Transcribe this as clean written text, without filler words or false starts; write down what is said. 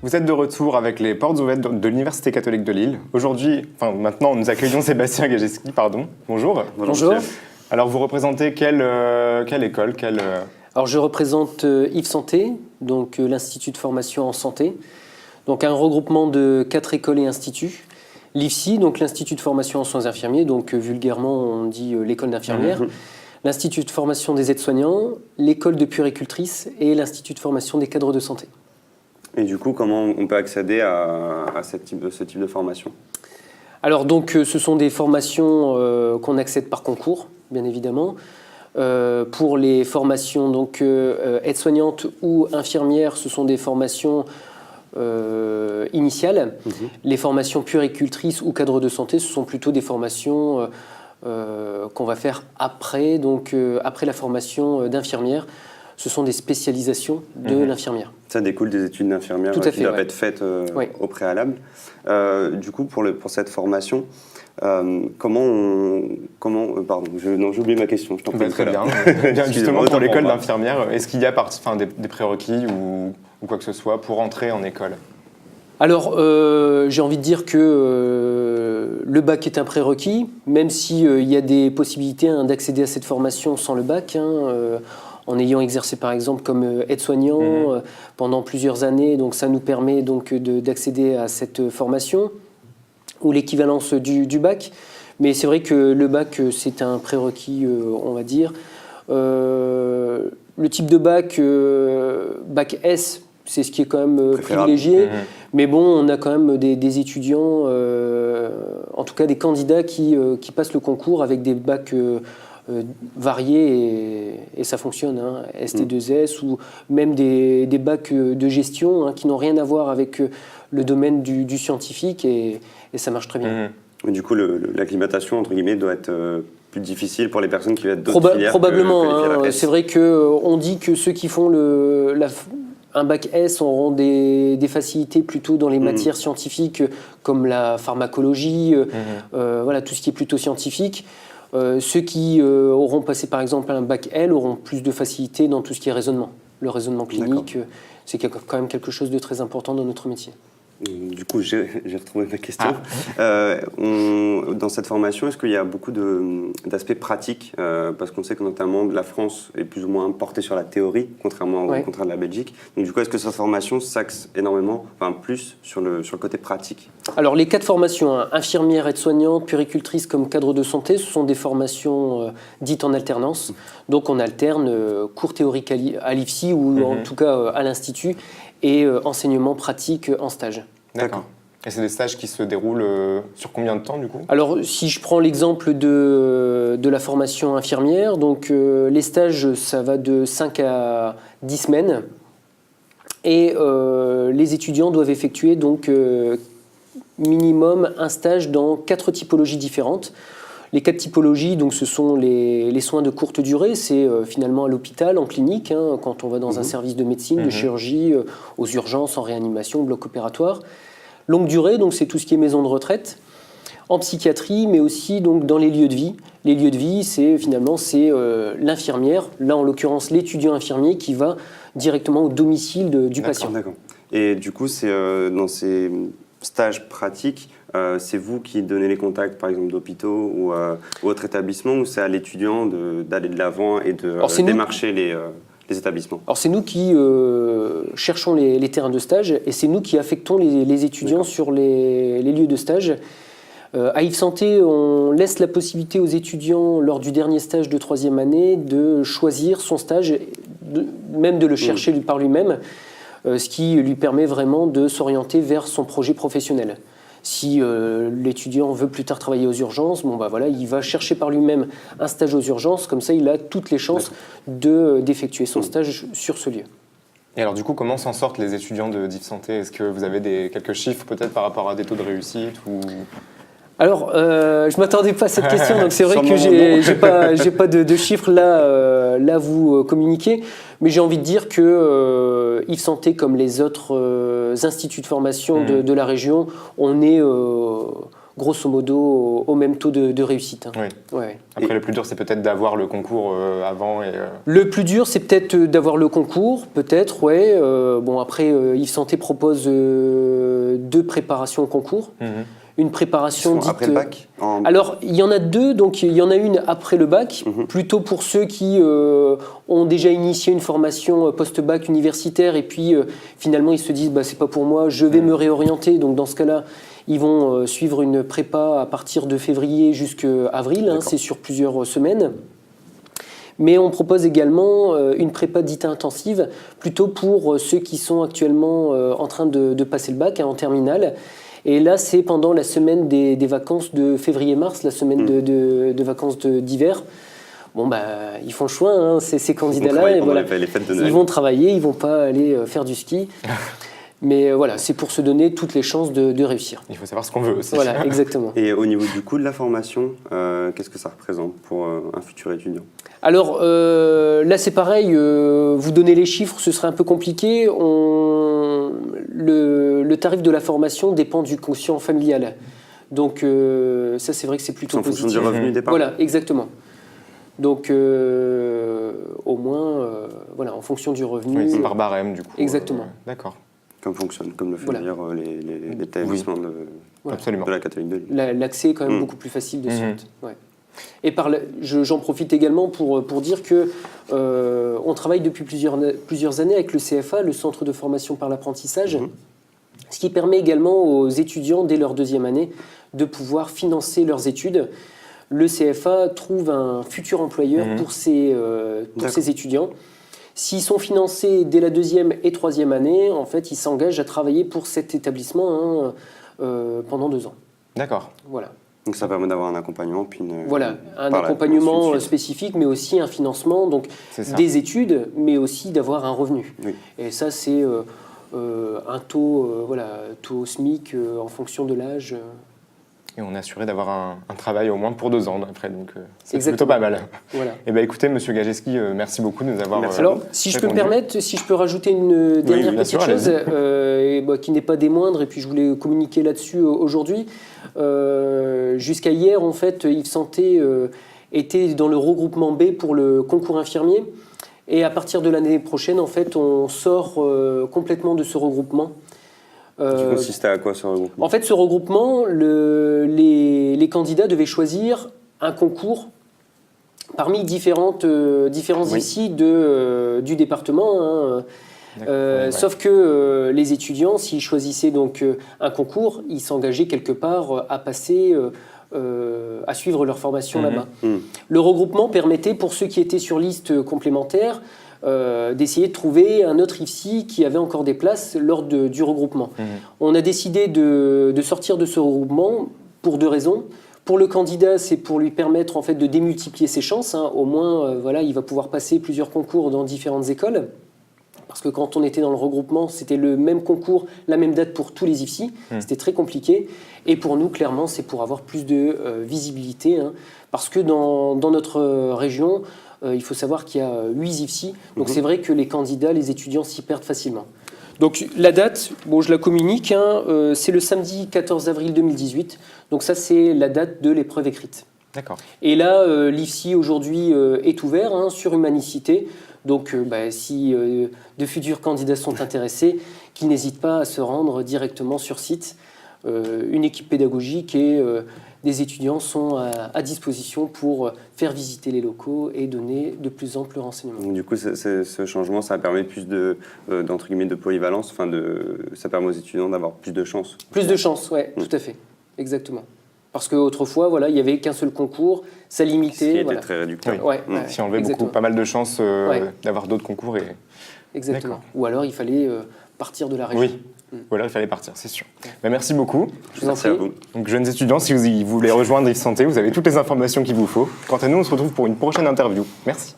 Vous êtes de retour avec les portes ouvertes de l'Université catholique de Lille. Aujourd'hui, maintenant, nous accueillons Sébastien Gajeski, pardon. Bonjour. Bonjour. Alors, vous représentez quelle école Alors, je représente Yves Santé, donc l'Institut de formation en santé. Donc, un regroupement de 4 écoles et instituts. L'IFSI, donc l'Institut de formation en soins infirmiers, donc vulgairement, on dit l'école d'infirmière. L'Institut de formation des aides-soignants, l'école de puéricultrices et l'Institut de formation des cadres de santé. Et du coup, comment on peut accéder à ce type de formation ? Alors donc, ce sont des formations qu'on accède par concours, bien évidemment. Pour les formations donc aide-soignante ou infirmière, ce sont des formations initiales. Les formations puéricultrices ou cadres de santé, ce sont plutôt des formations qu'on va faire après, donc après la formation d'infirmière. Ce sont des spécialisations de l'infirmière. Ça découle des études d'infirmière qui doivent être faites au préalable. Du coup, pour cette formation, pardon, j'ai oublié ma question. Je t'en prie. Très bien. Justement, pour l'école d'infirmière, est-ce qu'il y a des prérequis ou quoi que ce soit pour entrer en école ? Alors, j'ai envie de dire que le bac est un prérequis, même s'il y a des possibilités d'accéder à cette formation sans le bac. En ayant exercé par exemple comme aide-soignant pendant plusieurs années, donc ça nous permet donc d'accéder à cette formation ou l'équivalence du bac. Mais c'est vrai que le bac c'est un prérequis, on va dire. Le type de bac, bac S, c'est ce qui est quand même privilégié. Mais bon, on a quand même des étudiants, en tout cas des candidats qui passent le concours avec des bacs variés et ça fonctionne, ST2S ou même des bacs de gestion qui n'ont rien à voir avec le domaine du scientifique et ça marche très bien. Du coup, l'acclimatation entre guillemets doit être plus difficile pour les personnes qui viennent d'autres filières. Probablement, c'est vrai qu'on dit que ceux qui font un bac S auront des facilités plutôt dans les matières scientifiques comme la pharmacologie, voilà, tout ce qui est plutôt scientifique. Ceux qui auront passé par exemple un bac L auront plus de facilité dans tout ce qui est raisonnement. Le raisonnement clinique, c'est quand même quelque chose de très important dans notre métier. Du coup, j'ai retrouvé ma question. Dans cette formation, est-ce qu'il y a beaucoup d'aspects pratiques parce qu'on sait que notamment la France est plus ou moins portée sur la théorie, contrairement au contraire de la Belgique. Donc du coup, est-ce que cette formation s'axe énormément, plus sur le côté pratique ? Alors les 4 formations, infirmière, aide-soignante, puéricultrice comme cadre de santé, ce sont des formations dites en alternance. Donc on alterne cours théorique à l'IFSI ou en tout cas à l'Institut et enseignement pratique en stage. D'accord. Et c'est des stages qui se déroulent sur combien de temps du coup ? Alors si je prends l'exemple de la formation infirmière, donc les stages ça va de 5 à 10 semaines et les étudiants doivent effectuer donc minimum un stage dans 4 typologies différentes. Les 4 typologies, donc, ce sont les soins de courte durée, c'est finalement à l'hôpital, en clinique, quand on va dans un service de médecine, de chirurgie, aux urgences, en réanimation, bloc opératoire. Longue durée, donc c'est tout ce qui est maison de retraite. En psychiatrie, mais aussi donc, dans les lieux de vie. Les lieux de vie, c'est l'infirmière, là en l'occurrence l'étudiant infirmier, qui va directement au domicile du patient. D'accord. Et du coup, c'est dans ces stages pratiques, c'est vous qui donnez les contacts, par exemple, d'hôpitaux ou autres établissements, ou c'est à l'étudiant d'aller de l'avant et de démarcher les établissements ? Alors c'est nous qui cherchons les terrains de stage et c'est nous qui affectons les étudiants sur les lieux de stage. À Yves Santé, on laisse la possibilité aux étudiants, lors du dernier stage de 3e année, de choisir son stage, même de le chercher par lui-même, ce qui lui permet vraiment de s'orienter vers son projet professionnel. Si l'étudiant veut plus tard travailler aux urgences, il va chercher par lui-même un stage aux urgences, comme ça il a toutes les chances d'effectuer son stage sur ce lieu. Et alors du coup, comment s'en sortent les étudiants d'Yves Santé ? Est-ce que vous avez quelques chiffres peut-être par rapport à des taux de réussite ou... Alors, je ne m'attendais pas à cette question, donc c'est vrai que j'ai pas de chiffres là à vous communiquer, mais j'ai envie de dire que Yves Santé, comme les autres instituts de formation de la région, on est grosso modo au même taux de réussite. Hein. Oui. Ouais. Après, le plus dur, c'est peut-être d'avoir le concours avant. Le plus dur, c'est peut-être d'avoir le concours, peut-être, ouais. Bon, après, Yves Santé propose 2 préparations au concours. Une préparation dite... Après le bac Alors, il y en a 2, donc il y en a une après le bac, plutôt pour ceux qui ont déjà initié une formation post-bac universitaire et puis finalement ils se disent bah, c'est pas pour moi, je vais me réorienter. Donc dans ce cas-là, ils vont suivre une prépa à partir de février jusqu'à avril, hein, c'est sur plusieurs semaines. Mais on propose également une prépa dite intensive, plutôt pour ceux qui sont actuellement en train de passer le bac, hein, en terminale. Et là, c'est pendant la semaine des vacances de février-mars, la semaine de vacances d'hiver. Bon, bah, ils font le choix, hein, ces candidats-là. Et voilà. Les fêtes de Noël. Ils vont travailler, ils ne vont pas aller faire du ski. Mais voilà, c'est pour se donner toutes les chances de réussir. Il faut savoir ce qu'on veut aussi. Voilà, exactement. Et au niveau du coût de la formation, qu'est-ce que ça représente pour un futur étudiant ? Alors là, c'est pareil, vous donnez les chiffres, ce serait un peu compliqué. Le tarif de la formation dépend du quotient familial. Donc ça, c'est vrai que c'est plutôt positif. En fonction du revenu départ. Voilà, exactement. Donc au moins, voilà, en fonction du revenu. Oui, c'est par barème, du coup. Exactement. D'accord. Comme fonctionne, comme le fait dire les établissements Absolument. de la catholique de Lille. L'accès est quand même beaucoup plus facile de suite. Ouais. Et j'en profite également pour dire que on travaille depuis plusieurs années avec le CFA, le Centre de formation par l'apprentissage, ce qui permet également aux étudiants, dès leur 2e année, de pouvoir financer leurs études. Le CFA trouve un futur employeur pour ses étudiants. S'ils sont financés dès la 2e et 3e année, en fait, ils s'engagent à travailler pour cet établissement pendant 2 ans. D'accord. Voilà. Donc ça permet d'avoir un accompagnement, puis voilà, un accompagnement spécifique, mais aussi un financement, donc des études, mais aussi d'avoir un revenu. Oui. Et ça, c'est un taux, taux SMIC en fonction de l'âge. Et on est assuré d'avoir un travail au moins pour 2 ans après, donc c'est plutôt pas mal. Voilà. Et ben écoutez, Monsieur Gajeski, merci beaucoup de nous avoir. Alors, si je peux me permettre, si je peux rajouter une dernière petite chose qui n'est pas des moindres, et puis je voulais communiquer là-dessus aujourd'hui. Jusqu'à hier, en fait, Yves Santé était dans le regroupement B pour le concours infirmier, et à partir de l'année prochaine, en fait, on sort complètement de ce regroupement. Qui consistait à quoi ce regroupement ? En fait, ce regroupement, les candidats devaient choisir un concours parmi différents IFSI du département. Sauf que les étudiants, s'ils choisissaient donc un concours, ils s'engageaient quelque part à passer, à suivre leur formation là-bas. Le regroupement permettait, pour ceux qui étaient sur liste complémentaire, d'essayer de trouver un autre IFSI qui avait encore des places lors du regroupement. On a décidé de sortir de ce regroupement pour 2 raisons. Pour le candidat, c'est pour lui permettre en fait de démultiplier ses chances. Au moins, il va pouvoir passer plusieurs concours dans différentes écoles. Parce que quand on était dans le regroupement, c'était le même concours, la même date pour tous les IFSI. C'était très compliqué. Et pour nous, clairement, c'est pour avoir plus de visibilité. Parce que dans notre région, il faut savoir qu'il y a 8 IFSI. Donc c'est vrai que les candidats, les étudiants s'y perdent facilement. Donc la date, je la communique, c'est le samedi 14 avril 2018. Donc ça, c'est la date de l'épreuve écrite. D'accord. Et là, l'IFSI aujourd'hui est ouvert sur humanicité. Donc si de futurs candidats sont intéressés, qu'ils n'hésitent pas à se rendre directement sur site. Une équipe pédagogique et des étudiants sont à disposition pour faire visiter les locaux et donner de plus amples renseignements. Donc, du coup, ce changement, ça permet plus d'entre guillemets, de polyvalence, ça permet aux étudiants d'avoir plus de chances. Plus de chances, oui, tout à fait, exactement. Parce qu'autrefois, il n'y avait qu'un seul concours, ça limitait. Ce qui était très réducteur. Oui. Si on enlevait pas mal de chances d'avoir d'autres concours. Exactement. Ou alors, il fallait partir de la région. Oui. Voilà, il fallait partir, c'est sûr. Merci beaucoup. Je vous en prie. Donc, jeunes étudiants, si vous voulez rejoindre Yves Santé, vous avez toutes les informations qu'il vous faut. Quant à nous, on se retrouve pour une prochaine interview. Merci.